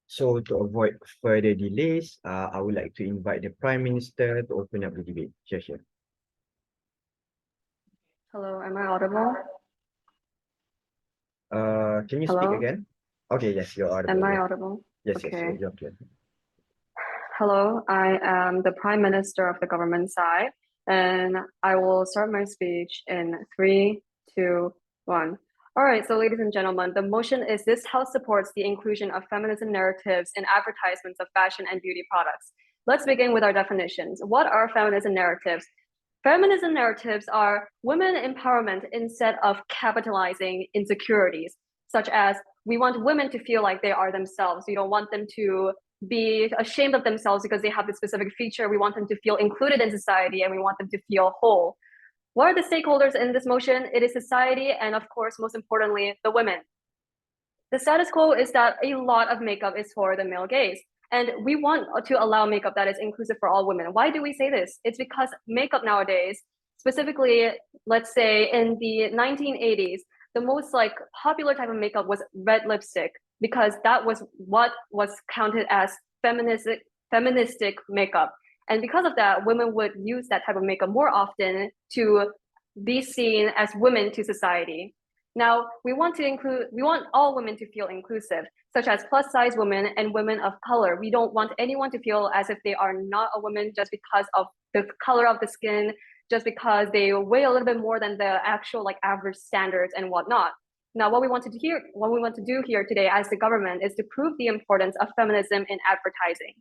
So to avoid further delays, I would like to invite the Prime Minister to open up the debate. Sure. Hello, am I audible? Can you speak Hello, again? Okay, yes, you're audible. am I Yeah. audible? Yes, Okay. you're clear. Hello, I am the Prime Minister of the government side, and I will start my speech in 3, 2, 1. All right, so ladies and gentlemen, the motion is this House supports the inclusion of feminism narratives in advertisements of fashion and beauty products. Let's begin with our definitions. What are feminism narratives? Feminism narratives are women empowerment instead of capitalizing insecurities, such as we want women to feel like they are themselves. We don't want them to be ashamed of themselves because they have this specific feature. We want them to feel included in society and we want them to feel whole. What are the stakeholders in this motion? It is society and, of course, most importantly, the women. The status quo is that a lot of makeup is for the male gaze. And we want to allow makeup that is inclusive for all women. Why do we say this? It's because makeup nowadays, specifically, let's say in the 1980s, the most popular type of makeup was red lipstick because that was what was counted as feministic makeup. And because of that, women would use that type of makeup more often to be seen as women to society. Now, we want all women to feel inclusive, such as plus size women and women of color. We don't want anyone to feel as if they are not a woman just because of the color of the skin, just because they weigh a little bit more than the actual average standards and whatnot. Now, what we want to do here today as the government is to prove the importance of feminism in advertising.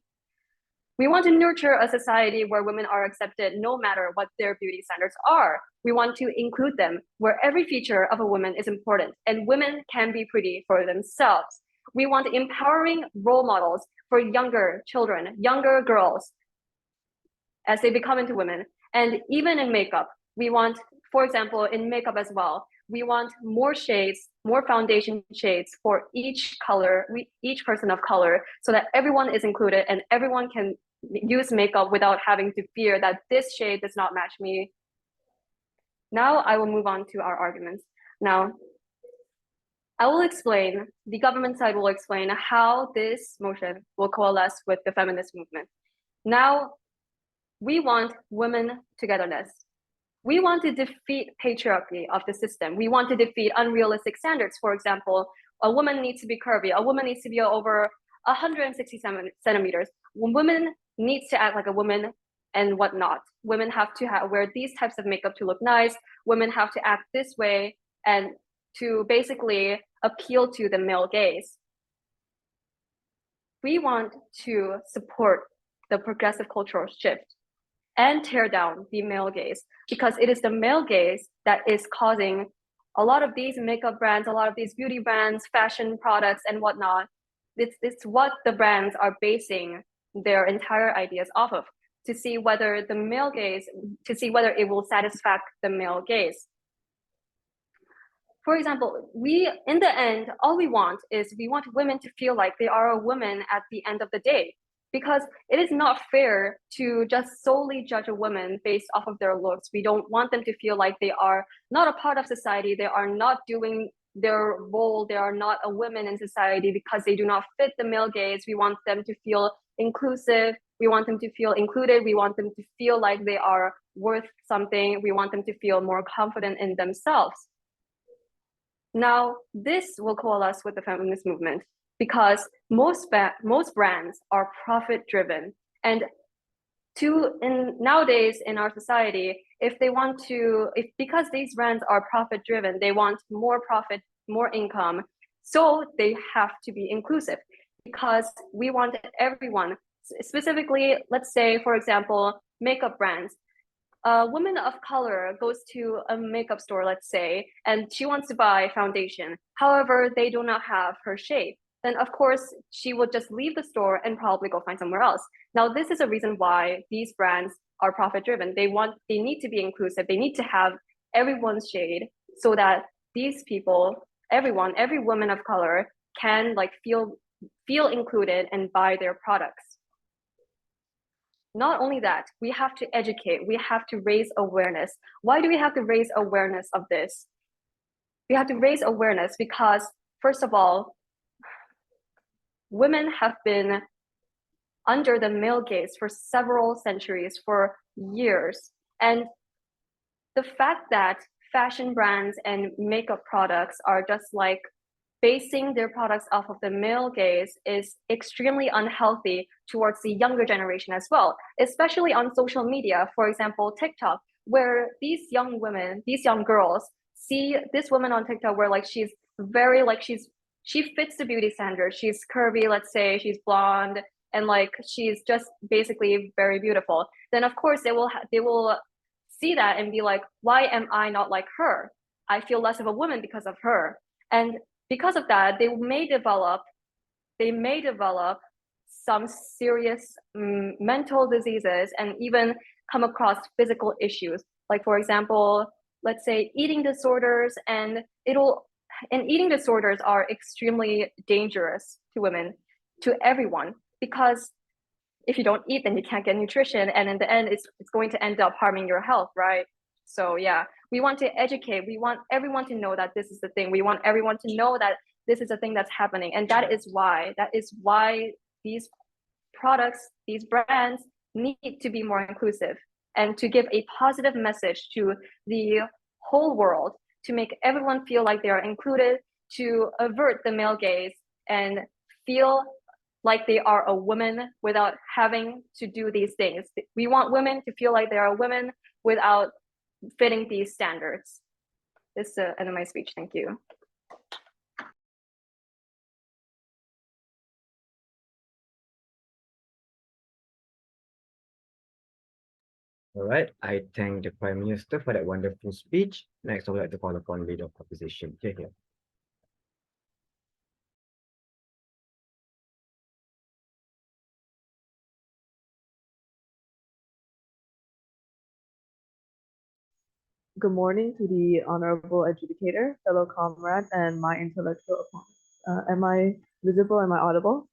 We want to nurture a society where women are accepted no matter what their beauty standards are. We want to include them where every feature of a woman is important and women can be pretty for themselves. We want empowering role models for younger children, younger girls as they become into women. And even in makeup, we want, for example, in makeup as well, we want more shades, more foundation shades for each color, each person of color, so that everyone is included and everyone can use makeup without having to fear that this shade does not match me. Now I will move on to our arguments. Now, the government side will explain how this motion will coalesce with the feminist movement. Now, we want women togetherness. We want to defeat patriarchy of the system. We want to defeat unrealistic standards. For example, a woman needs to be curvy. A woman needs to be over 167 centimeters. Women needs to act like a woman and whatnot. Women have to wear these types of makeup to look nice. Women have to act this way and to basically appeal to the male gaze. We want to support the progressive cultural shift and tear down the male gaze because it is the male gaze that is causing a lot of these makeup brands, a lot of these beauty brands, fashion products and whatnot. It's what the brands are basing their entire ideas off of to see whether it will satisfy the male gaze. For example, in the end, all we want women to feel like they are a woman at the end of the day, because it is not fair to just solely judge a woman based off of their looks. We don't want them to feel like they are not a part of society, they are not doing their role, they are not a woman in society because they do not fit the male gaze. We want them to feel inclusive, we want them to feel included, we want them to feel like they are worth something, we want them to feel more confident in themselves. Now, this will coalesce with the feminist movement because most brands are profit driven, and nowadays in our society, because these brands are profit driven, they want more profit, more income, so they have to be inclusive because we want everyone, specifically, let's say, for example, makeup brands. A woman of color goes to a makeup store, let's say, and she wants to buy foundation. However, they do not have her shade. Then of course, she will just leave the store and probably go find somewhere else. Now, this is a reason why these brands are profit driven. They need to be inclusive. They need to have everyone's shade so that these people, every woman of color can feel included and buy their products. Not only that, we have to educate, we have to raise awareness. Why do we have to raise awareness of this? We have to raise awareness because, first of all, women have been under the male gaze for several centuries, for years. And the fact that fashion brands and makeup products are just like basing their products off of the male gaze is extremely unhealthy towards the younger generation as well, especially on social media, for example, TikTok, where these young women, these young girls see this woman on TikTok where like she's very like she fits the beauty standard. She's curvy, let's say, she's blonde, and like she's just basically very beautiful. Then of course they will see that and be like, why am I not like her? I feel less of a woman because of her. And because of that, they may develop some serious mental diseases and even come across physical issues. Like for example, let's say eating disorders, and eating disorders are extremely dangerous to women, to everyone, because if you don't eat, then you can't get nutrition, and in the end, it's going to end up harming your health, right? So yeah, we want to educate. We want everyone to know that this is the thing. We want everyone to know that this is a thing that's happening, and that is why these products, these brands need to be more inclusive and to give a positive message to the whole world, to make everyone feel like they are included, to avert the male gaze and feel like they are a woman without having to do these things. We want women to feel like they are women without fitting these standards. This is the end of my speech. Thank you. All right, I thank the Prime Minister for that wonderful speech. Next, I would like to call upon Leader of Opposition. Here. Good morning to the honorable adjudicator, fellow comrades, and my intellectual opponents. Am I visible? Am I audible?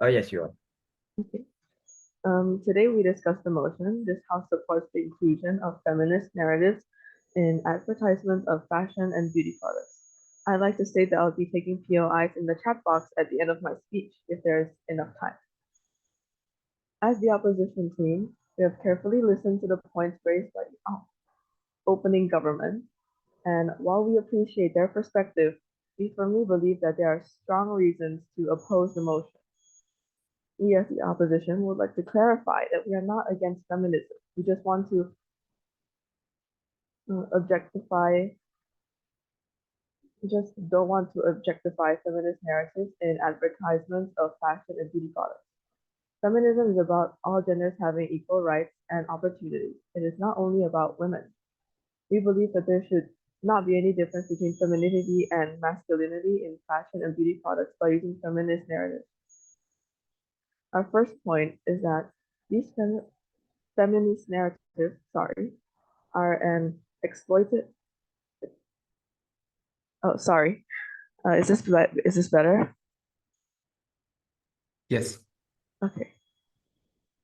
Oh, yes, you are. Okay. Today we discuss the motion. This House supports the inclusion of feminist narratives in advertisements of fashion and beauty products. I'd like to state that I'll be taking POIs in the chat box at the end of my speech if there's enough time. As the opposition team, we have carefully listened to the points raised by the opening government, and while we appreciate their perspective, we firmly believe that there are strong reasons to oppose the motion. We as the opposition would like to clarify that we are not against feminism. We just want to objectify, we just don't want to objectify feminist narratives in advertisements of fashion and beauty products. Feminism is about all genders having equal rights and opportunities. It is not only about women. We believe that there should not be any difference between femininity and masculinity in fashion and beauty products by using feminist narratives. Our first point is that these feminist narratives, are an exploited. Oh, sorry. Is this better? Yes. Okay.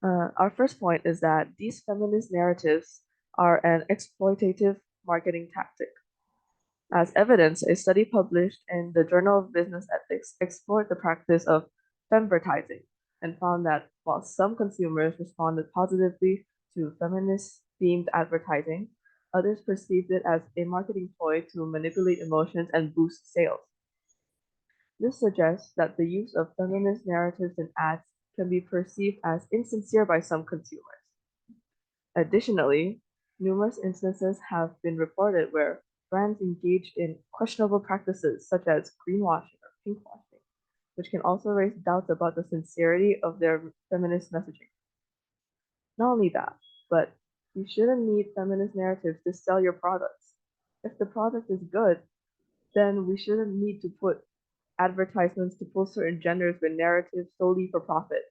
Our first point is that these feminist narratives are an exploitative marketing tactic. As evidence, a study published in the Journal of Business Ethics explored the practice of femvertising and found that while some consumers responded positively to feminist-themed advertising, others perceived it as a marketing ploy to manipulate emotions and boost sales. This suggests that the use of feminist narratives in ads can be perceived as insincere by some consumers. Additionally, numerous instances have been reported where brands engaged in questionable practices such as greenwashing or pinkwashing, which can also raise doubts about the sincerity of their feminist messaging. Not only that, but you shouldn't need feminist narratives to sell your products. If the product is good, then we shouldn't need to put advertisements to pull certain genders with narratives solely for profit.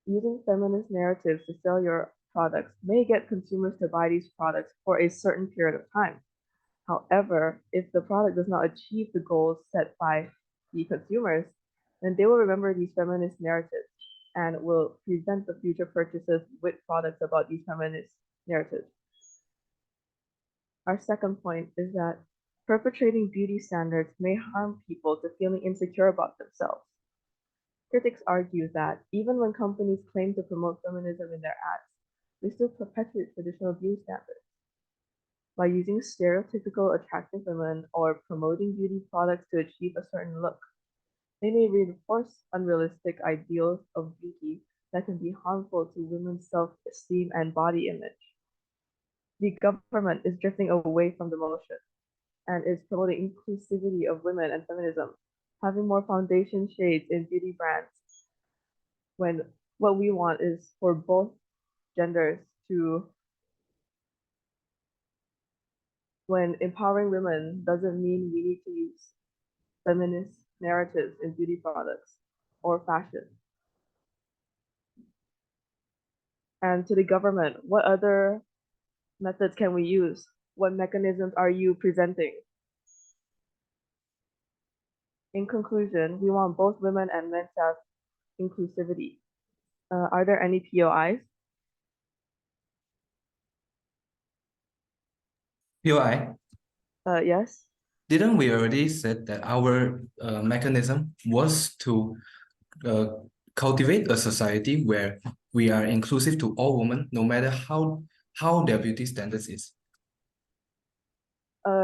Using feminist narratives to sell your products may get consumers to buy these products for a certain period of time. However, if the product does not achieve the goals set by the consumers, then they will remember these feminist narratives and will prevent the future purchases with products about these feminist narratives. Our second point is that perpetrating beauty standards may harm people to feeling insecure about themselves. Critics argue that even when companies claim to promote feminism in their ads, they still perpetuate traditional beauty standards. By using stereotypical attractive women or promoting beauty products to achieve a certain look, they may reinforce unrealistic ideals of beauty that can be harmful to women's self-esteem and body image. The government is drifting away from the motion and is promoting inclusivity of women and feminism, having more foundation shades in beauty brands, when what we want is for both genders to, when empowering women doesn't mean we need to use feminist narratives in beauty products or fashion. And to the government, what other methods can we use? What mechanisms are you presenting? In conclusion, we want both women and men to have inclusivity. Are there any POIs? POI, Yes. didn't we already said that our mechanism was to cultivate a society where we are inclusive to all women, no matter how their beauty standards is?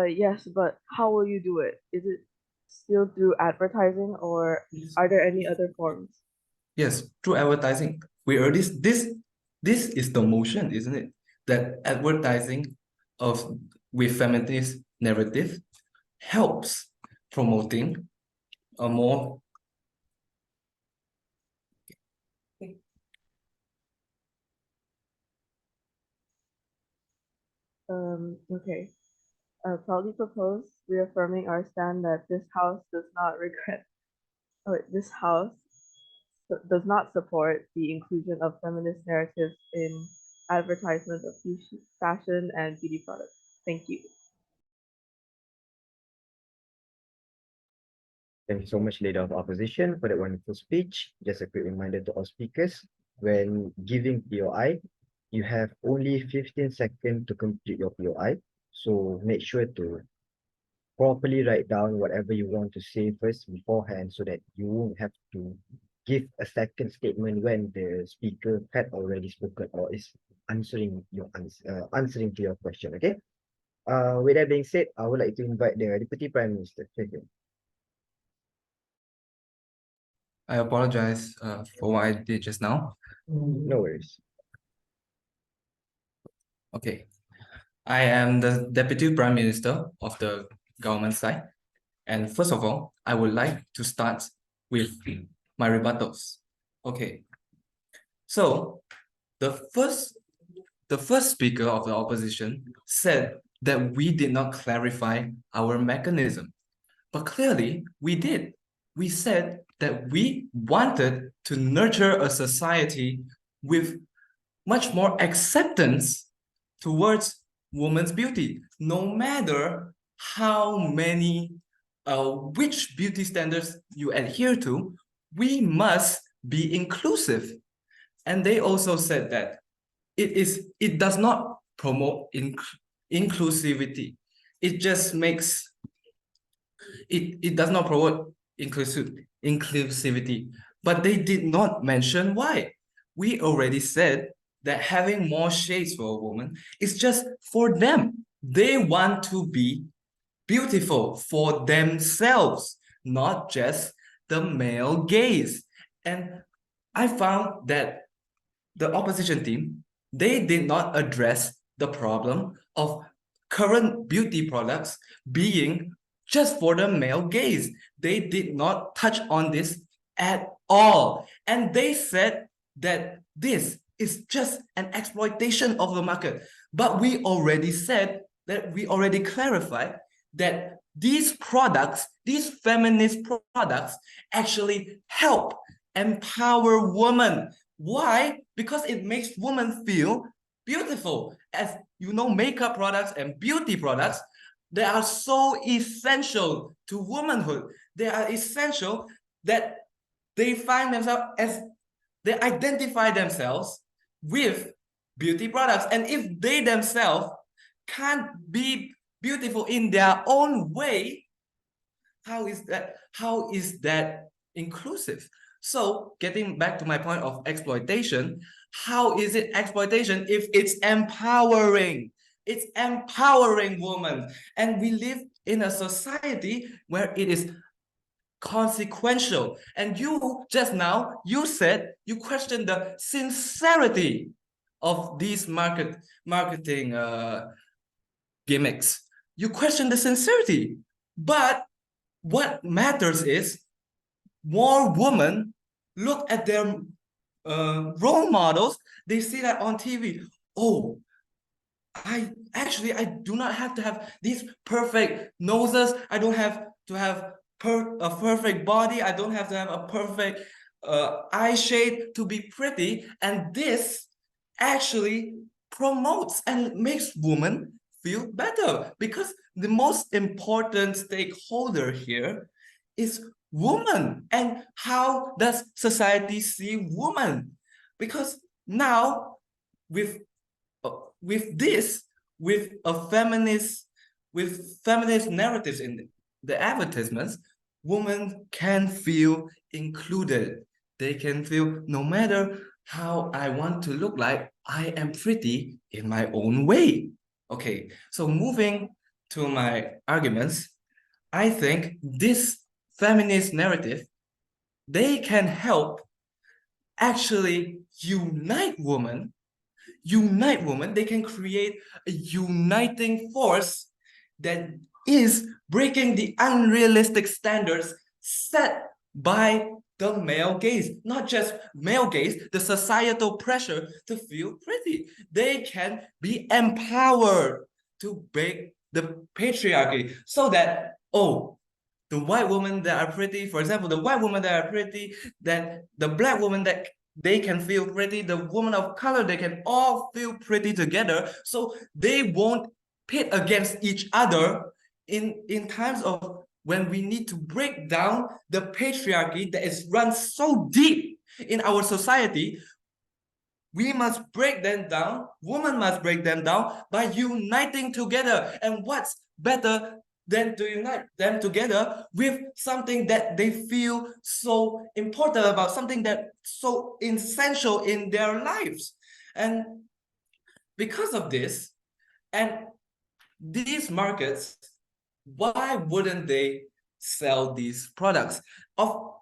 Yes, but how will you do it? Is it still through advertising or are there any other forms? Yes, through advertising. We already this is the motion, isn't it? That advertising of with feminist narrative helps promoting a more Okay. Proudly propose reaffirming our stand that this house does not regret, this house does not support the inclusion of feminist narratives in advertisements of fashion and beauty products. Thank you. Thank you so much, Leader of Opposition, for that wonderful speech. Just a quick reminder to all speakers, when giving POI, you have only 15 seconds to complete your POI. So make sure to properly write down whatever you want to say first beforehand so that you won't have to give a second statement when the speaker had already spoken or is answering answering to your question. Okay. With that being said, I would like to invite the Deputy Prime Minister. Thank you. I apologize for what I did just now. No worries. Okay. I am the Deputy Prime Minister of the government side. And first of all, I would like to start with my rebuttals. Okay. So the first speaker of the opposition said that we did not clarify our mechanism. But clearly we did. We said that we wanted to nurture a society with much more acceptance towards women's beauty, no matter how many, which beauty standards you adhere to, we must be inclusive. And they also said that it does not promote inclusivity. It just makes it does not promote inclusivity, but they did not mention why. We already said that having more shades for a woman is just for them. They want to be beautiful for themselves, not just the male gaze. And I found that the opposition team, they did not address the problem of current beauty products being just for the male gaze. They did not touch on this at all. And they said that this is just an exploitation of the market. But we already said that we already clarified that these products, these feminist products, actually help empower women. Why? Because it makes women feel beautiful. As you know, makeup products and beauty products, they are so essential to womanhood. They are essential that they find themselves as, they identify themselves with beauty products. And if they themselves can't be beautiful in their own way, how is that inclusive? So getting back to my point of exploitation, how is it exploitation if it's empowering? It's empowering women. And we live in a society where it is consequential. And you just now, you said you questioned the sincerity of these marketing gimmicks. You question the sincerity. But what matters is more women look at their role models. They see that on TV. Oh, I do not have to have these perfect noses. I don't have to have a perfect body. I don't have to have a perfect eye shade to be pretty. And this actually promotes and makes women feel better, because the most important stakeholder here is woman. And how does society see woman? Because now with with this, with feminist narratives in the advertisements, women can feel included. They can feel no matter how I want to look like, I am pretty in my own way. Okay, so moving to my arguments, I think this feminist narrative, they can help actually unite women. They can create a uniting force that is breaking the unrealistic standards set by the male gaze. Not just male gaze, the societal pressure to feel pretty. They can be empowered to break the patriarchy, so that, oh, the white women that are pretty, for example, the white women that are pretty, then the black woman that they can feel pretty, the woman of color, they can all feel pretty together. So they won't pit against each other in times of when we need to break down the patriarchy that is run so deep in our society. We must break them down. Women must break them down by uniting together. And what's better than to unite them together with something that they feel so important about, something that so essential in their lives. And because of this, and these markets, why wouldn't they sell these products? Of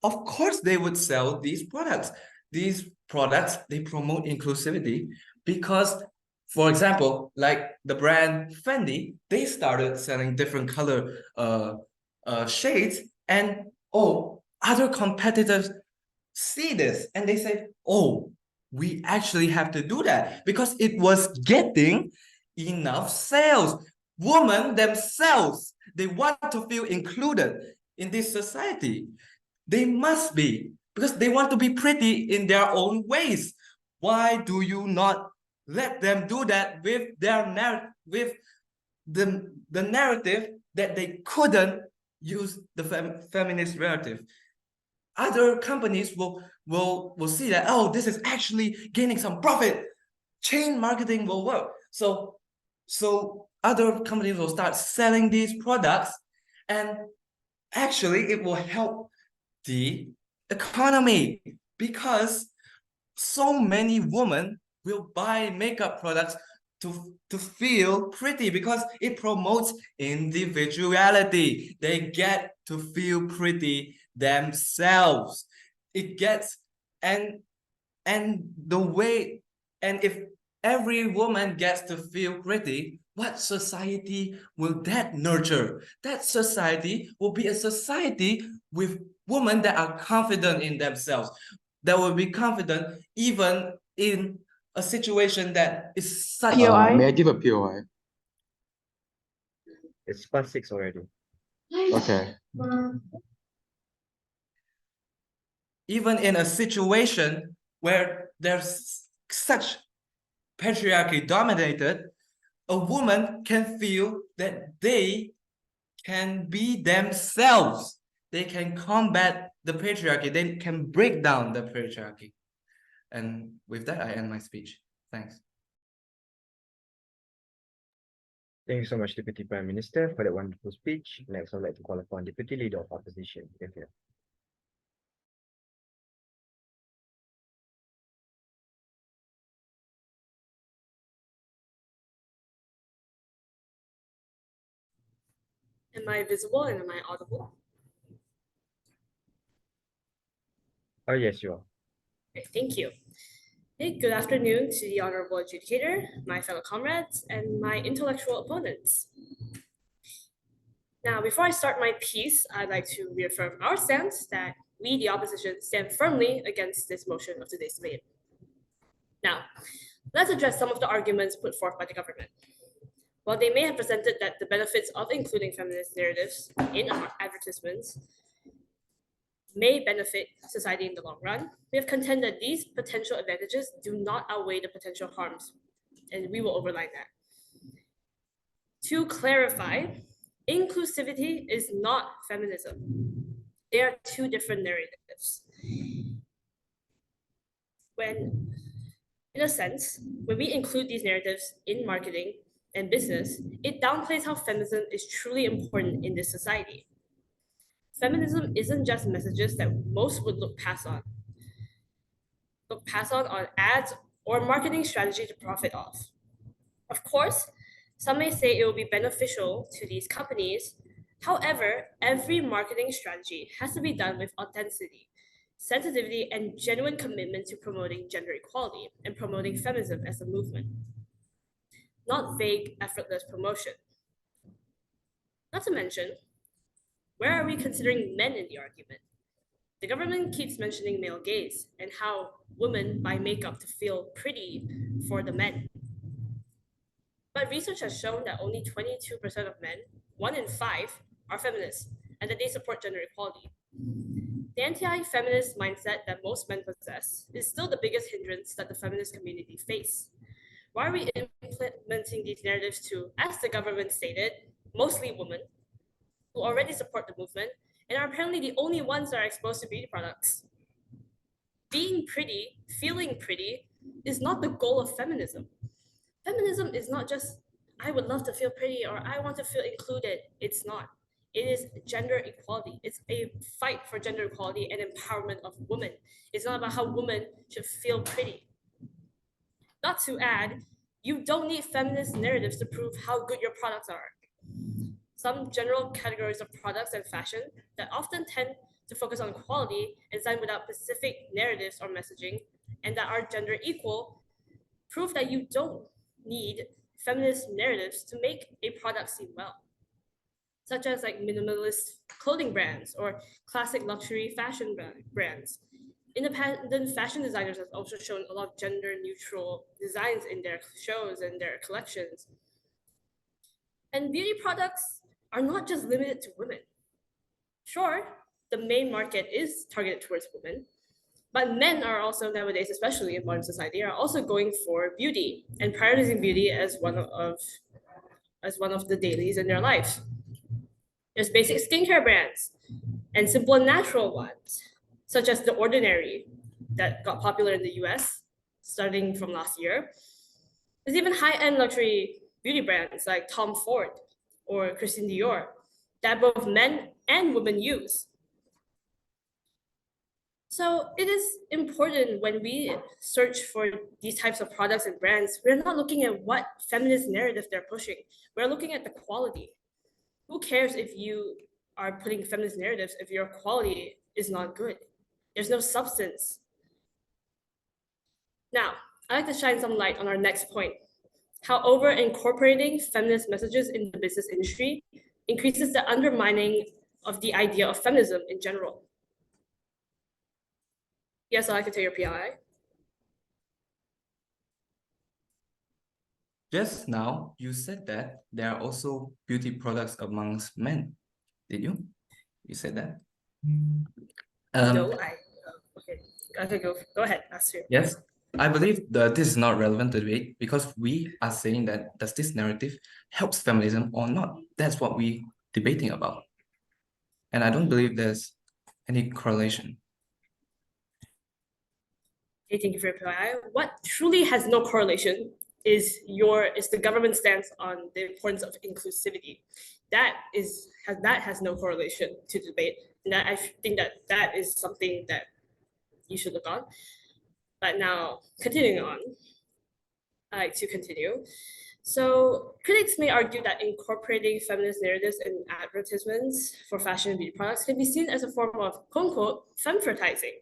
course they would sell these products. These products, they promote inclusivity because, for example, like the brand Fendi, they started selling different color shades, and oh, other competitors see this and they say, oh, we actually have to do that because it was getting enough sales. Women themselves, they want to feel included in this society. They must be, because they want to be pretty in their own ways. Why do you not let them do that with with the narrative that they couldn't use the feminist narrative? Other companies will see that, oh, this is actually gaining some profit. Chain marketing will work. So other companies will start selling these products, and actually it will help the economy, because so many women will buy makeup products to feel pretty, because it promotes individuality. They get to feel pretty themselves. It gets and the way, and if every woman gets to feel pretty, what society will that nurture? That society will be a society with women that are confident in themselves, that will be confident even in a situation that is such POI? May I give a POI? It's past 6 already. Okay. even in a situation where there's such patriarchy dominated, a woman can feel that they can be themselves. They can combat the patriarchy. They can break down the patriarchy. And with that, I end my speech. Thanks. Thank you so much, Deputy Prime Minister, for that wonderful speech. Next, I'd like to call upon Deputy Leader of Opposition. Thank you. Am I visible and am I audible? Oh, yes, you are. Okay, thank you. Hey, good afternoon to the honorable adjudicator, my fellow comrades, and my intellectual opponents. Now, before I start my piece, I'd like to reaffirm our stance that we, the opposition, stand firmly against this motion of today's debate. Now, let's address some of the arguments put forth by the government. While they may have presented that the benefits of including feminist narratives in our advertisements may benefit society in the long run, we have contended these potential advantages do not outweigh the potential harms, and we will overline that. To clarify, inclusivity is not feminism. They are two different narratives. When, in a sense, when we include these narratives in marketing and business, it downplays how feminism is truly important in this society. Feminism isn't just messages that most would look past on ads or marketing strategy to profit off. Of course, some may say it will be beneficial to these companies. However, every marketing strategy has to be done with authenticity, sensitivity, and genuine commitment to promoting gender equality and promoting feminism as a movement, not vague, effortless promotion. Not to mention, where are we considering men in the argument? The government keeps mentioning male gaze and how women buy makeup to feel pretty for the men. But research has shown that only 22% of men, 1 in 5, are feminists and that they support gender equality. The anti-feminist mindset that most men possess is still the biggest hindrance that the feminist community face. Why are we implementing these narratives to, as the government stated, mostly women who already support the movement and are apparently the only ones that are exposed to beauty products? Being pretty, feeling pretty, is not the goal of feminism. Feminism is not just, I would love to feel pretty or I want to feel included. It's not. It is gender equality. It's a fight for gender equality and empowerment of women. It's not about how women should feel pretty. Not to add, you don't need feminist narratives to prove how good your products are. Some general categories of products and fashion that often tend to focus on quality and design without specific narratives or messaging and that are gender equal prove that you don't need feminist narratives to make a product seem well, such as like minimalist clothing brands or classic luxury fashion brands. Independent fashion designers have also shown a lot of gender neutral designs in their shows and their collections. And beauty products are not just limited to women. Sure, the main market is targeted towards women, but men are also nowadays, especially in modern society, are also going for beauty and prioritizing beauty as one of the dailies in their life. There's basic skincare brands and simple and natural ones, such as The Ordinary, that got popular in the US starting from last year. There's even high-end luxury beauty brands like Tom Ford or Christian Dior that both men and women use. So it is important when we search for these types of products and brands, we're not looking at what feminist narrative they're pushing. We're looking at the quality. Who cares if you are putting feminist narratives if your quality is not good? There's no substance. Now, I'd like to shine some light on our next point. How over incorporating feminist messages in the business industry increases the undermining of the idea of feminism in general. Yes, I'd like to take your PI. Just now, you said that there are also beauty products amongst men. Did you? You said that? No, okay, go ahead, ask you. Yes, I believe that this is not relevant to debate because we are saying that does this narrative helps feminism or not? That's what we debating about. And I don't believe there's any correlation. Okay, thank you for your reply. What truly has no correlation is the government stance on the importance of inclusivity. That has no correlation to debate, and I think that is something that you should look on. But now, continuing on, I like to continue. So critics may argue that incorporating feminist narratives in advertisements for fashion and beauty products can be seen as a form of quote unquote femvertising,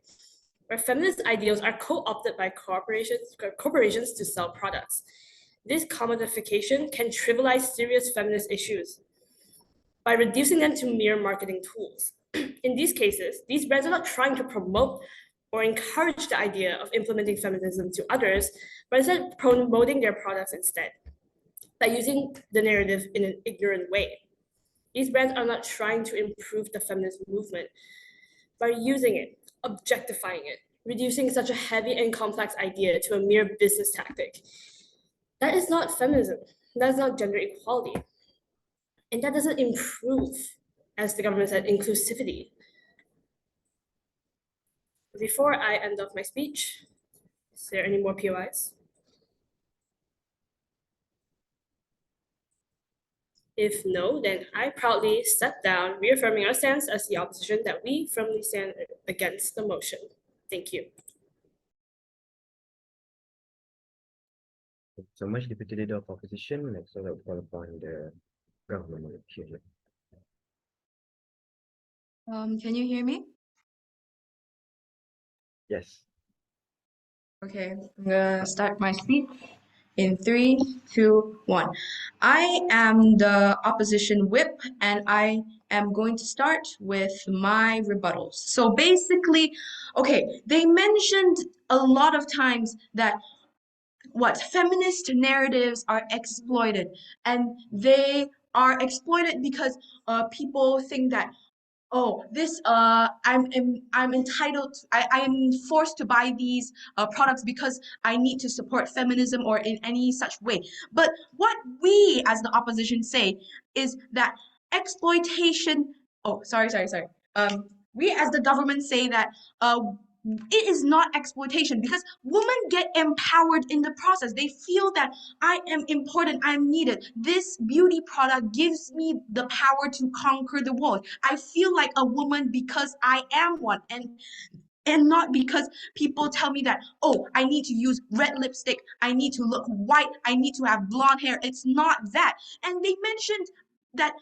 where feminist ideals are co-opted by corporations to sell products. This commodification can trivialize serious feminist issues by reducing them to mere marketing tools. In these cases, these brands are not trying to promote or encourage the idea of implementing feminism to others, but instead promoting their products instead by using the narrative in an ignorant way. These brands are not trying to improve the feminist movement by using it, objectifying it, reducing such a heavy and complex idea to a mere business tactic. That is not feminism. That is not gender equality. And that doesn't improve, as the government said, inclusivity. Before I end off my speech, is there any more POIs? If no, then I proudly step down, reaffirming our stance as the opposition that we firmly stand against the motion. Thank you. Thank you so much, Deputy Leader of Opposition. Next, I will call upon the government here. Can you hear me? Yes. Okay, I'm gonna start my speech in 3, 2, 1. I am the opposition whip, and I am going to start with my rebuttals. So basically, okay, they mentioned a lot of times that feminist narratives are exploited, and they are exploited because people think that I'm entitled I'm forced to buy these products because I need to support feminism or in any such way. But what we as the opposition say is that exploitation we as the government say that it is not exploitation because women get empowered in the process. They feel that I am important, I'm needed. This beauty product gives me the power to conquer the world. I feel like a woman because I am one, and not because people tell me that, oh, I need to use red lipstick, I need to look white, I need to have blonde hair. It's not that. And they mentioned that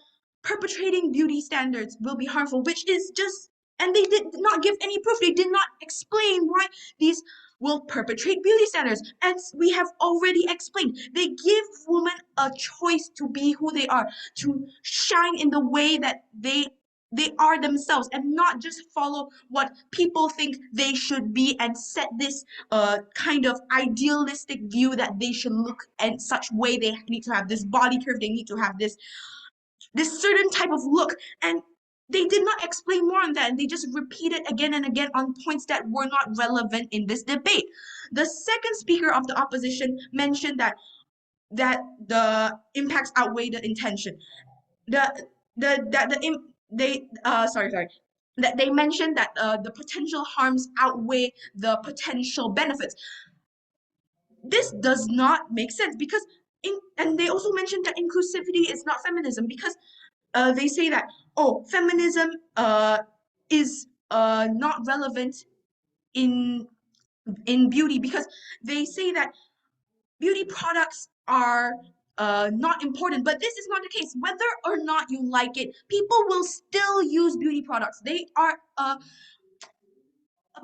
perpetrating beauty standards will be harmful, which is just, and they did not give any proof. They did not explain why these will perpetrate beauty standards. As we have already explained, they give women a choice to be who they are, to shine in the way that they are themselves, and not just follow what people think they should be and set this kind of idealistic view that they should look in such way. They need to have this body curve, they need to have this certain type of look, and they did not explain more on that, and they just repeated again and again on points that were not relevant in this debate. The second speaker of the opposition mentioned that the impacts outweigh the intention. That they mentioned that the potential harms outweigh the potential benefits. This does not make sense because and they also mentioned that inclusivity is not feminism because they say that, oh, feminism is not relevant in beauty because they say that beauty products are not important, but this is not the case. Whether or not you like it, people will still use beauty products. They are a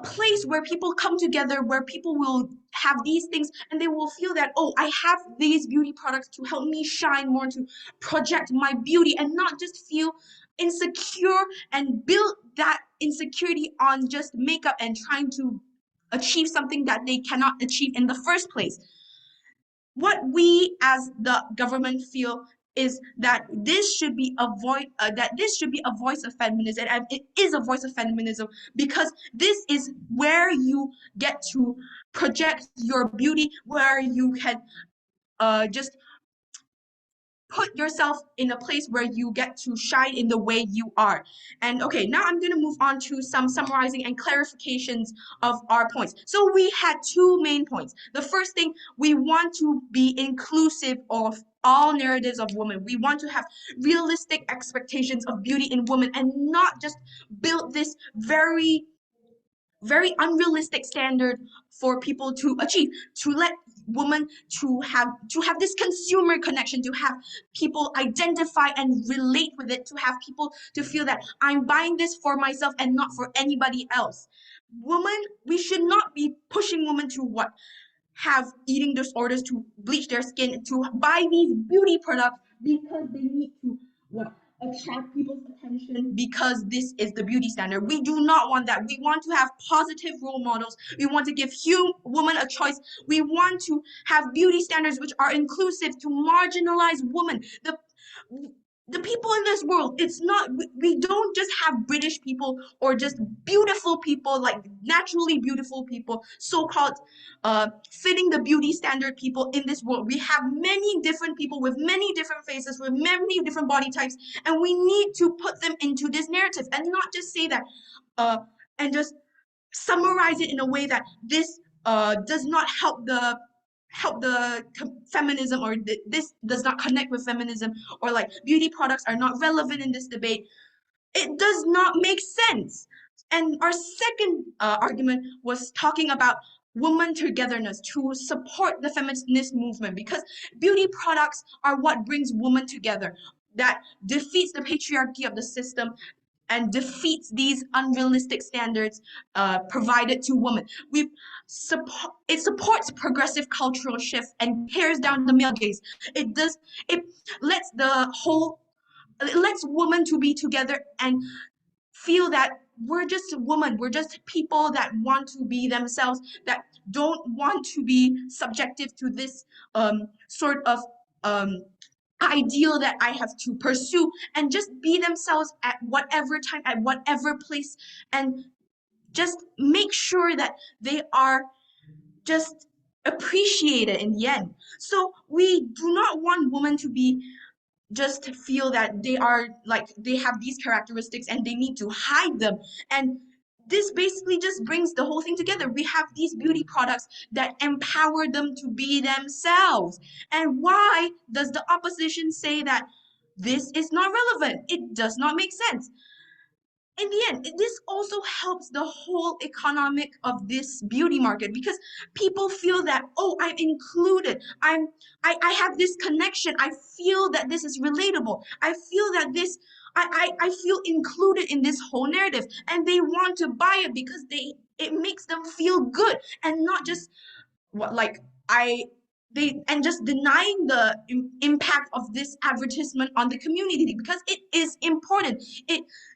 place where people come together, where people will have these things and they will feel that, oh, I have these beauty products to help me shine more, to project my beauty, and not just feel insecure and build that insecurity on just makeup and trying to achieve something that they cannot achieve in the first place. What we as the government feel is that this should be a voice of feminism, and it is a voice of feminism because this is where you get to project your beauty, where you can just put yourself in a place where you get to shine in the way you are. And okay, now I'm going to move on to some summarizing and clarifications of our points. So we had two main points. The first thing, we want to be inclusive of all narratives of women. We want to have realistic expectations of beauty in women and not just build this very unrealistic standard for people to achieve, to let women to have this consumer connection, to have people identify and relate with it, to have people to feel that I'm buying this for myself and not for anybody else. We should not be pushing women to what, have eating disorders, to bleach their skin, to buy these beauty products because they need to what, attract people's attention because this is the beauty standard. We do not want that. We want to have positive role models. We want to give women a choice. We want to have beauty standards which are inclusive to marginalized women. The people in this world, it's not, we don't just have British people or just beautiful people, like naturally beautiful people, so-called fitting the beauty standard people in this world. We have many different people with many different faces, with many different body types, and we need to put them into this narrative and not just say that and just summarize it in a way that this does not help the feminism, or this does not connect with feminism, or like beauty products are not relevant in this debate. It does not make sense. And our second argument was talking about women togetherness, to support the feminist movement, because beauty products are what brings women together, that defeats the patriarchy of the system and defeats these unrealistic standards provided to women. It supports progressive cultural shift and tears down the male gaze. It lets it lets women to be together and feel that we're just women, we're just people that want to be themselves, that don't want to be subjective to this sort of ideal that I have to pursue, and just be themselves at whatever time, at whatever place, and just make sure that they are just appreciated in the end. So we do not want women to be just feel that they are like they have these characteristics and they need to hide them. And this basically just brings the whole thing together. We have these beauty products that empower them to be themselves. And why does the opposition say that this is not relevant? It does not make sense. In the end, this also helps the whole economic of this beauty market, because people feel that, oh, I'm included. I have this connection. I feel that this is relatable. I feel that I feel included in this whole narrative, and they want to buy it because it makes them feel good, and not just what like I they and just denying the impact of this advertisement on the community, because it is important.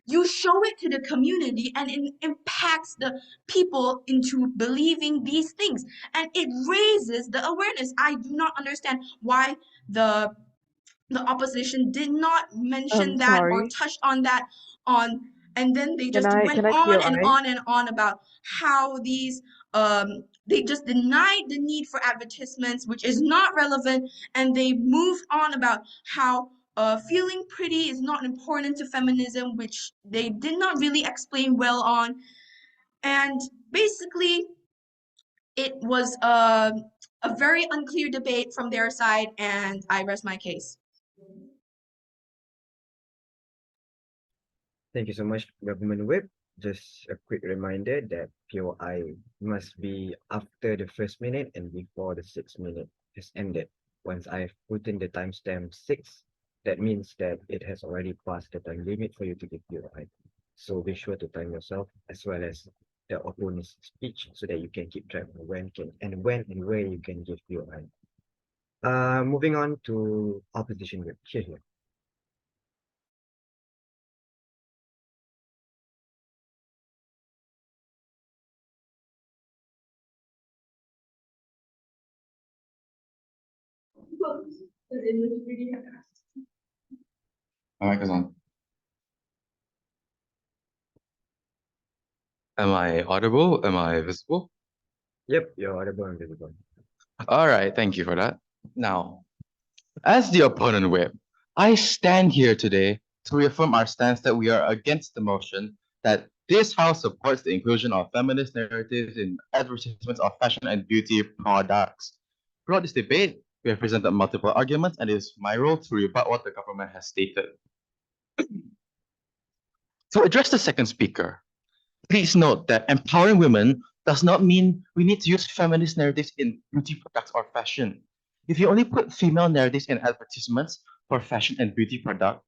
You show it to the community and it impacts the people into believing these things, and it raises the awareness. I do not understand why the opposition did not mention that or Sorry. touch on that on and then they just went Can I on and POI? on and on about how these they just denied the need for advertisements, which is not relevant, and they moved on about how feeling pretty is not important to feminism, which they did not really explain well on. And basically it was a very unclear debate from their side, and I rest my case. Thank you so much, Government Whip. Just a quick reminder that POI must be after the first minute and before the 6 minute has ended. Once I've put in the timestamp 6, that means that it has already passed the time limit for you to give POI. So be sure to time yourself as well as the opponent's speech so that you can keep track of when and where you can give POI. Moving on to opposition Whip. Here. My mic is on. Am I audible? Am I visible? Yep, you're audible and visible. All right, thank you for that. Now, as the opponent whip, I stand here today to reaffirm our stance that we are against the motion that this House supports the inclusion of feminist narratives in advertisements of fashion and beauty products. Throughout this debate, we have presented multiple arguments, and it is my role to rebut what the government has stated. To address the second speaker, please note that empowering women does not mean we need to use feminist narratives in beauty products or fashion. If you only put female narratives in advertisements for fashion and beauty products,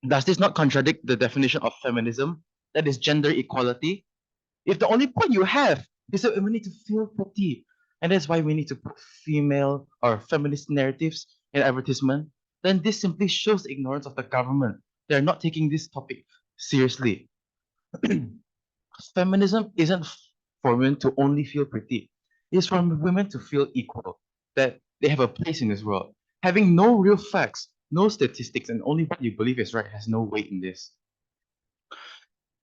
does this not contradict the definition of feminism, that is gender equality? If the only point you have is that we need to feel pretty, and that's why we need to put female or feminist narratives in advertisement, then this simply shows ignorance of the government. They're not taking this topic seriously. Feminism isn't for women to only feel pretty. It's for women to feel equal, that they have a place in this world. Having no real facts, no statistics, and only what you believe is right has no weight in this.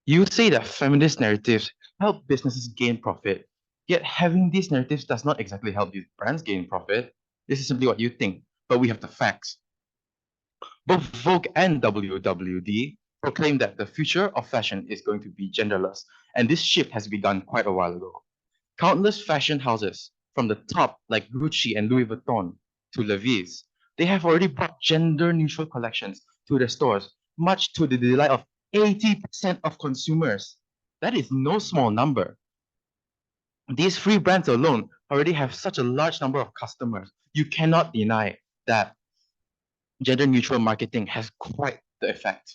You say that feminist narratives help businesses gain profit, yet having these narratives does not exactly help these brands gain profit. This is simply what you think, but we have the facts. Both Vogue and WWD proclaim that the future of fashion is going to be genderless, and this shift has begun quite a while ago. Countless fashion houses, from the top like Gucci and Louis Vuitton to Levi's, they have already brought gender-neutral collections to their stores, much to the delight of 80% of consumers. That is no small number. These free brands alone already have such a large number of customers. You cannot deny that gender-neutral marketing has quite the effect.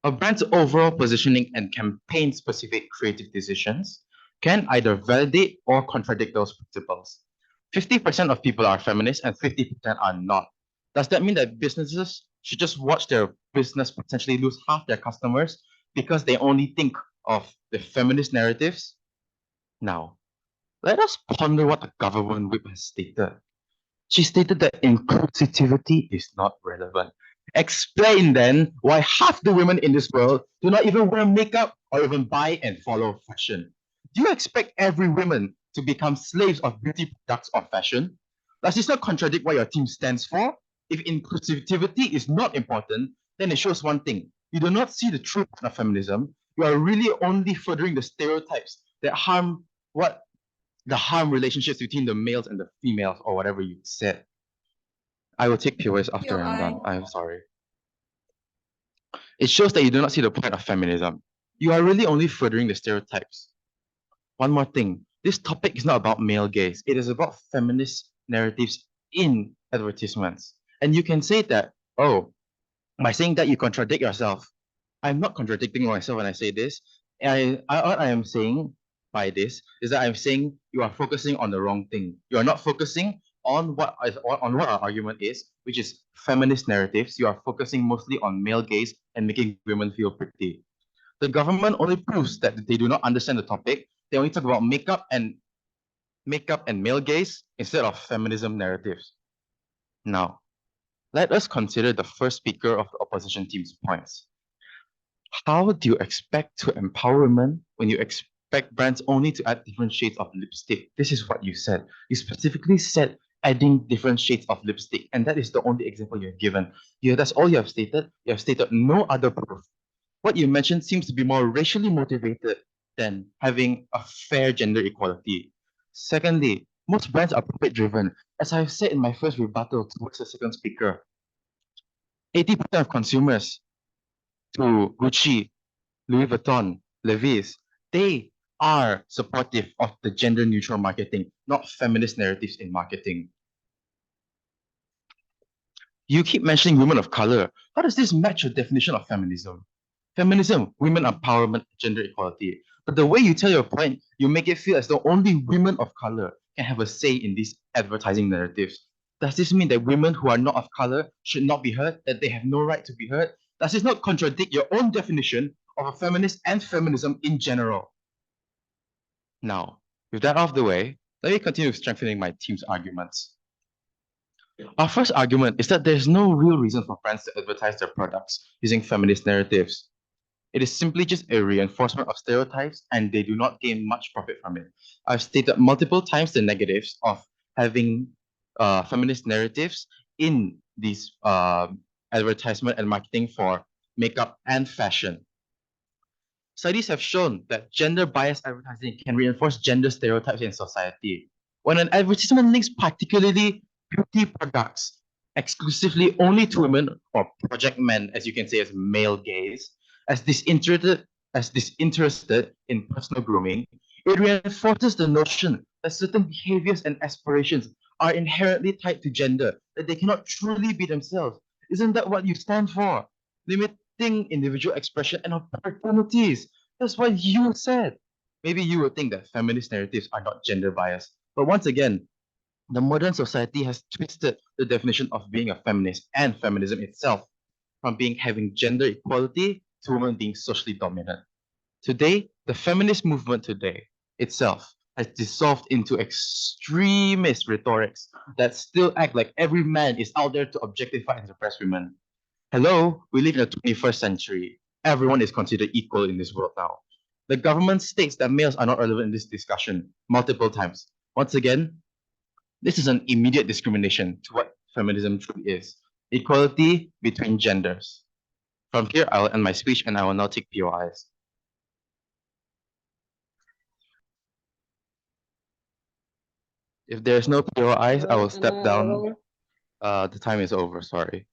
A brand's overall positioning and campaign-specific creative decisions can either validate or contradict those principles. 50% of people are feminists and 50% are not. Does that mean that businesses should just watch their business potentially lose half their customers because they only think of the feminist narratives? Now, let us ponder what the government whip has stated. She stated that inclusivity is not relevant. Explain then why half the women in this world do not even wear makeup or even buy and follow fashion. Do you expect every woman to become slaves of beauty products or fashion? Does this not contradict what your team stands for? If inclusivity is not important, then it shows one thing. You do not see the truth of feminism. You are really only furthering the stereotypes that harm what the harm relationships between the males and the females or whatever you said. I will take POS after I'm done. I'm sorry. It shows that you do not see the point of feminism. You are really only furthering the stereotypes. One more thing. This topic is not about male gaze. It is about feminist narratives in advertisements. And you can say that, oh, by saying that you contradict yourself. I'm not contradicting myself when I say this. What I am saying by this is that I'm saying you are focusing on the wrong thing. You are not focusing on what our argument is, which is feminist narratives. You are focusing mostly on male gaze and making women feel pretty. The government only proves that they do not understand the topic. They only talk about makeup and male gaze instead of feminism narratives. Now, let us consider the first speaker of the opposition team's points. How do you expect to empower women when you expect brands only to add different shades of lipstick? This is what you said. You specifically said adding different shades of lipstick, and that is the only example you have given. That's all you have stated. You have stated no other proof. What you mentioned seems to be more racially motivated than having a fair gender equality. Secondly, most brands are profit driven. As I've said in my first rebuttal towards the second speaker, 80% of consumers to Gucci, Louis Vuitton, Levi's, they are supportive of the gender neutral marketing, not feminist narratives in marketing. You keep mentioning women of color. How does this match your definition of feminism? Feminism, women empowerment, gender equality. But the way you tell your point, you make it feel as though only women of color can have a say in these advertising narratives. Does this mean that women who are not of color should not be heard, that they have no right to be heard? Does this not contradict your own definition of a feminist and feminism in general? Now, with that out of the way, let me continue strengthening my team's arguments. Our first argument is that there's no real reason for brands to advertise their products using feminist narratives. It is simply just a reinforcement of stereotypes, and they do not gain much profit from it. I've stated multiple times the negatives of having feminist narratives in these advertisement and marketing for makeup and fashion. Studies have shown that gender-biased advertising can reinforce gender stereotypes in society. When an advertisement links particularly beauty products exclusively only to women or project men, as you can say, as male gaze, as disinterested in personal grooming, it reinforces the notion that certain behaviors and aspirations are inherently tied to gender, that they cannot truly be themselves. Isn't that what you stand for? Limiting individual expression and opportunities. That's what you said. Maybe you would think that feminist narratives are not gender biased. But once again, the modern society has twisted the definition of being a feminist and feminism itself from being having gender equality to women being socially dominant. Today, the feminist movement today itself has dissolved into extremist rhetorics that still act like every man is out there to objectify and suppress women. Hello, we live in the 21st century. Everyone is considered equal in this world now. The government states that males are not relevant in this discussion multiple times. Once again, this is an immediate discrimination to what feminism truly is: equality between genders. From here, I will end my speech and I will now take POIs. If there's no POIs, I will step down. The time is over, sorry.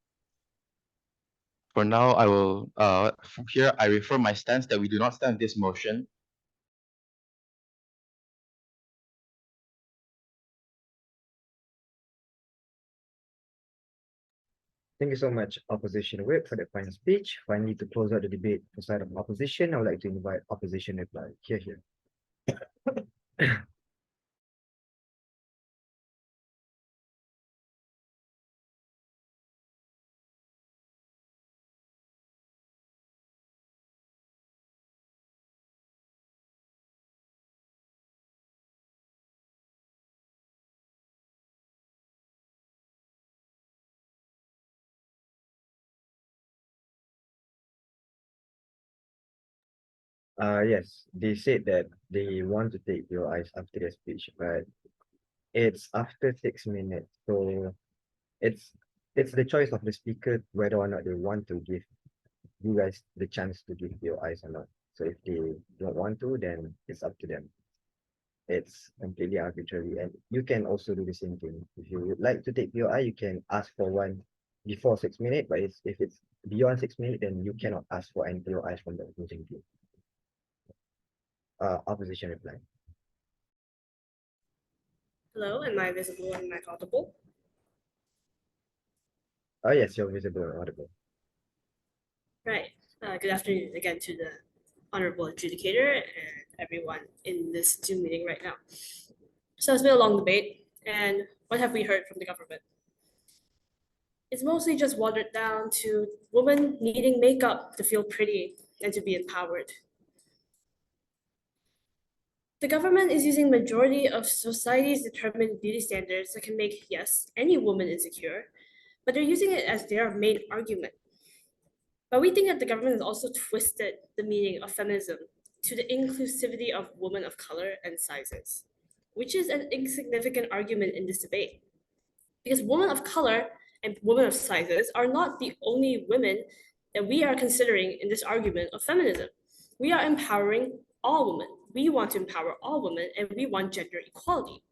For now, I will, from here, I refer my stance that we do not stand this motion. Thank you so much, Opposition Whip, for that fine speech. Finally, to close out the debate for side of opposition, I would like to invite Opposition Reply. Here. Yes, they said that they want to take your eyes after their speech, but it's after 6 minutes. So it's it's the choice of the speaker whether or not they want to give you guys the chance to give your eyes or not. So if they don't want to, then it's up to them. It's completely arbitrary, and you can also do the same thing. If you would like to take POI, you can ask for one before 6 minutes, but if it's beyond 6 minutes, then you cannot ask for any POIs from the opposing team. Opposition reply. Hello, am I visible and am I audible? Oh yes, you're visible and audible. Right. Good afternoon again to the honorable adjudicator and everyone in this Zoom meeting right now. So it's been a long debate, and what have we heard from the government? It's mostly just watered down to women needing makeup to feel pretty and to be empowered. The government is using majority of society's determined beauty standards that can make, yes, any woman insecure, but they're using it as their main argument. But we think that the government has also twisted the meaning of feminism to the inclusivity of women of color and sizes, which is an insignificant argument in this debate. Because women of color and women of sizes are not the only women that we are considering in this argument of feminism. We are empowering all women. We want to empower all women and we want gender equality.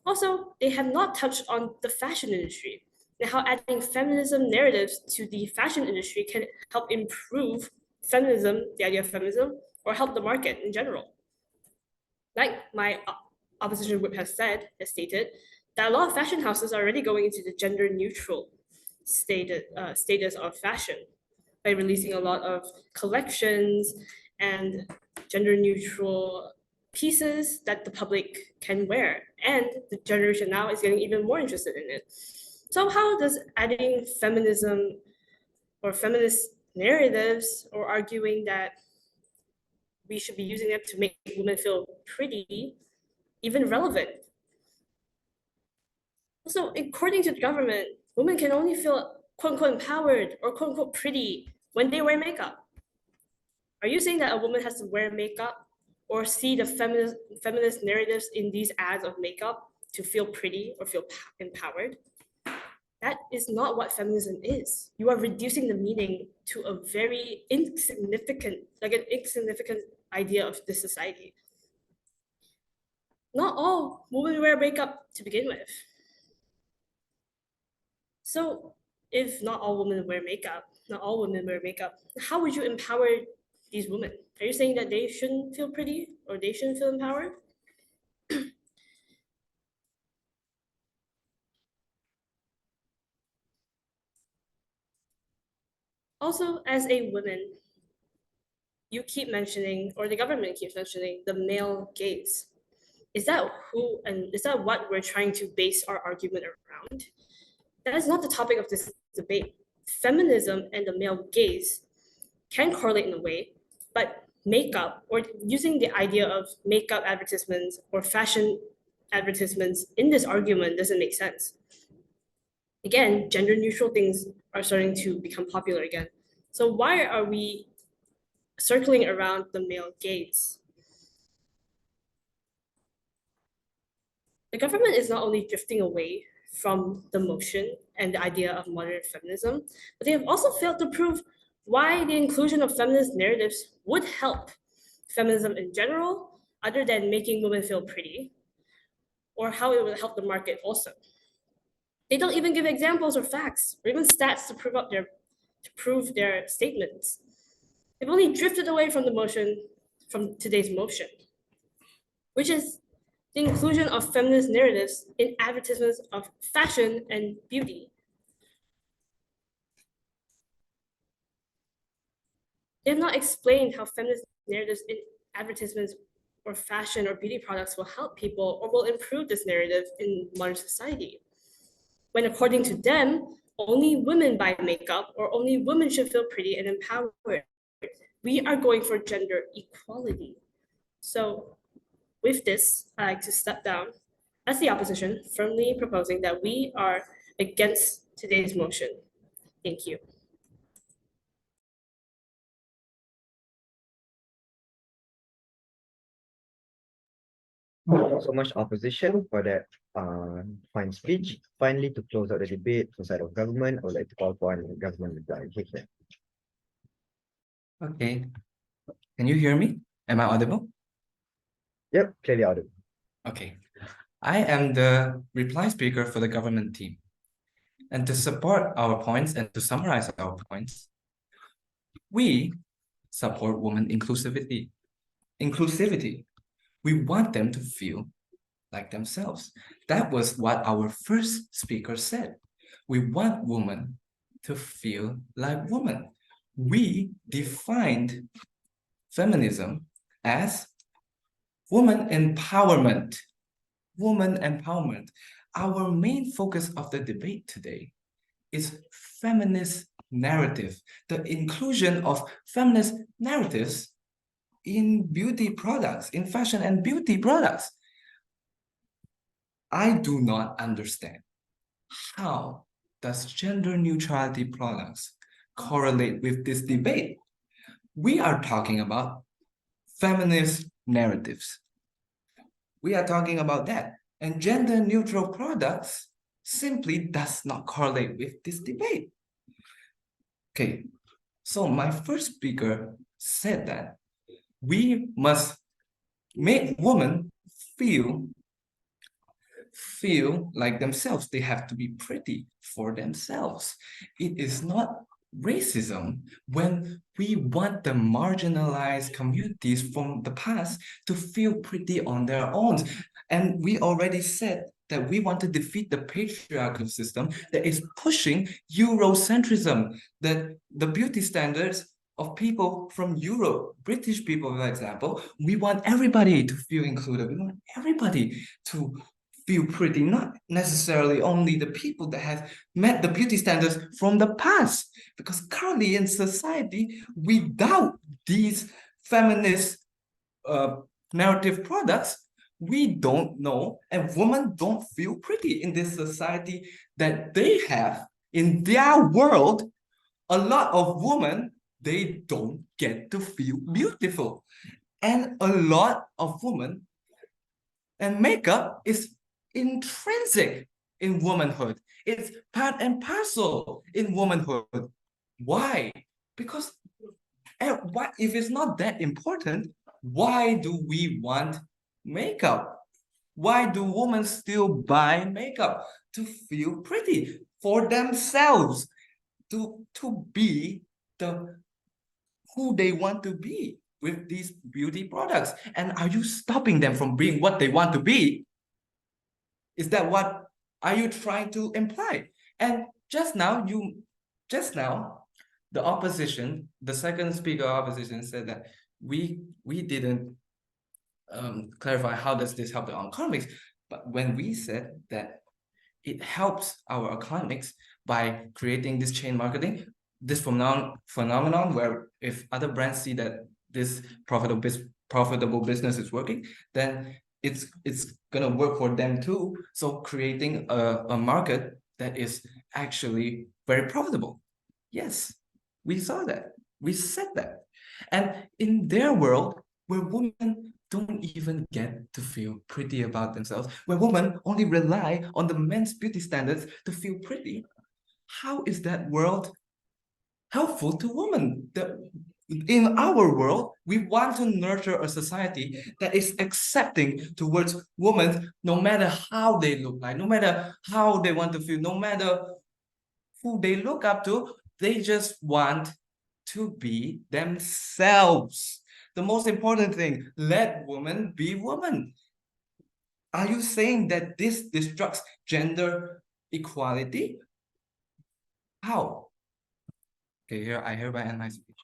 Also, they have not touched on the fashion industry and how adding feminism narratives to the fashion industry can help improve feminism, the idea of feminism, or help the market in general. Like my opposition whip has stated, that a lot of fashion houses are already going into the gender neutral status of fashion by releasing a lot of collections and gender neutral pieces that the public can wear. And the generation now is getting even more interested in it. So how does adding feminism or feminist narratives or arguing that we should be using them to make women feel pretty even relevant? So according to the government, women can only feel quote unquote empowered or quote unquote pretty when they wear makeup. Are you saying that a woman has to wear makeup or see the feminist narratives in these ads of makeup to feel pretty or feel empowered? That is not what feminism is. You are reducing the meaning to a very insignificant, like an insignificant idea of this society. Not all women wear makeup to begin with. So if not all women wear makeup, not all women wear makeup, how would you empower these women? Are you saying that they shouldn't feel pretty or they shouldn't feel empowered? Also, as a woman, you keep mentioning, or the government keeps mentioning, the male gaze. Is that who and is that what we're trying to base our argument around? That is not the topic of this debate. Feminism and the male gaze can correlate in a way, but makeup or using the idea of makeup advertisements or fashion advertisements in this argument doesn't make sense. Again, gender neutral things are starting to become popular again. So why are we circling around the male gaze? The government is not only drifting away from the motion and the idea of modern feminism, but they have also failed to prove why the inclusion of feminist narratives would help feminism in general, other than making women feel pretty, or how it would help the market also. They don't even give examples or facts, or even stats to prove their statements. They've only drifted away from the motion, from today's motion, which is the inclusion of feminist narratives in advertisements of fashion and beauty. They have not explained how feminist narratives in advertisements or fashion or beauty products will help people or will improve this narrative in modern society. When according to them, only women buy makeup or only women should feel pretty and empowered. We are going for gender equality. So with this, I like to step down as the opposition, firmly proposing that we are against today's motion. Thank you. Thank you so much, opposition, for that fine speech. Finally, to close out the debate for side of government, I would like to call for a government reply. Okay. Can you hear me? Am I audible? Yep, clearly audible. Okay. I am the reply speaker for the government team. And to support our points and to summarize our points, we support women inclusivity. Inclusivity. We want them to feel like themselves. That was what our first speaker said. We want women to feel like women. We defined feminism as woman empowerment. Woman empowerment. Our main focus of the debate today is feminist narrative, the inclusion of feminist narratives in beauty products, in fashion and beauty products. I do not understand how does gender neutrality products correlate with this debate. We are talking about feminist narratives. We are talking about that. And gender neutral products simply does not correlate with this debate. Okay, so my first speaker said that we must make women feel like themselves. They have to be pretty for themselves. It is not racism when we want the marginalized communities from the past to feel pretty on their own. And we already said that we want to defeat the patriarchal system that is pushing Eurocentrism, that the beauty standards of people from Europe, British people, for example, we want everybody to feel included. We want everybody to feel pretty, not necessarily only the people that have met the beauty standards from the past. Because currently in society, without these feminist narrative products, we don't know, and women don't feel pretty in this society that they have in their world. A lot of women, they don't get to feel beautiful. And a lot of women, and makeup is intrinsic in womanhood. It's part and parcel in womanhood. Why? Because why, if it's not that important, why do we want makeup? Why do women still buy makeup? To feel pretty for themselves, to be the who they want to be with these beauty products. And are you stopping them from being what they want to be? Is that what are you trying to imply? And just now, the opposition, the second speaker opposition said that we didn't clarify how does this help the economics. But when we said that it helps our economics by creating this chain marketing, this phenomenon where if other brands see that this profitable business is working, then it's gonna work for them too. So creating a market that is actually very profitable. Yes, we saw that. We said that. And in their world, where women don't even get to feel pretty about themselves, where women only rely on the men's beauty standards to feel pretty, how is that world helpful to women? In our world, we want to nurture a society that is accepting towards women, no matter how they look like, no matter how they want to feel, no matter who they look up to, they just want to be themselves. The most important thing, let women be women. Are you saying that this destructs gender equality? How? Okay, here I hereby end my speech.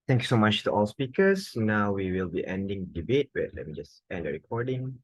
Thank you so much to all speakers. Now we will be ending the debate. Wait, let me just end the recording.